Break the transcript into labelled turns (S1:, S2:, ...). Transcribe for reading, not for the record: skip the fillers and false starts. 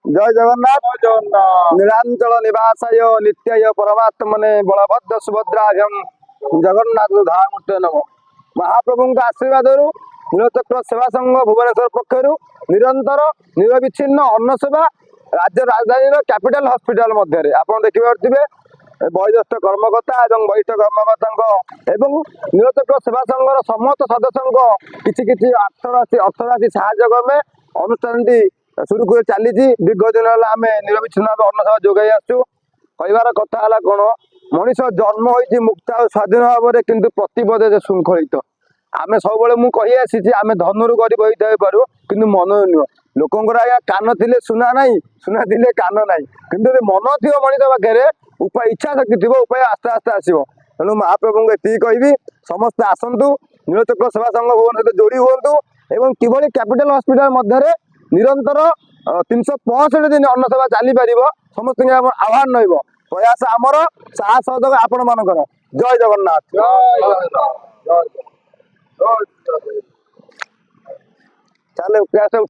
S1: जय जगन्नाथ नीलांचल निवासाय नित्याय परमात्मने बलभद्र सुभद्राभ्यम जगन्नाथ धाम नम। महाप्रभु आशीर्वाद नीलचक्र सेवा संघ भुवनेश्वर पक्षर निरंतर निरविच्छिन्न अन्न सेवा राज्य राजधानी कैपिटल हॉस्पिटल मध्य आप देखिपे वयोज्येष्ठ कर्मकर्ता और वरिष्ठ कर्मकर्ता एवं नीलचक्र सेवा संघर समस्त सदस्य किसी अर्थराशि साहय क्रमे अनुष्ठान सुरुखुरे चली दीर्घ दिन आम निरविच्छिन्न भाव अन्न सेवा जोगाई आसु। कहबार कथा है कौन मनीष जन्म हो मुक्त और स्वाधीन भाव में किंतु प्रतिपदे श्रृंखलित आम सब मुझे आसी आम धनुर गरीब होता पारू कि मन नुह लोकंर आज्ञा कान थे सुना ना सुना थे कान ना कि मन थी मनीष पाखे उपाय इच्छा शक्ति थी उपाय आस्ते आस्ते आसो। तेणु महाप्रभु ये कहि समस्ते आसतु नीलचक्र सेवा संघ भुवन सहित जोड़ी हूँ एवं किभली कैपिटल हॉस्पिटल मध्य निरंतर 365 दिन अन्न सेवा चली पार समस्त आह्वान रही प्रयास आमर साहस आपण मानकर। जय जगन्नाथ। चलो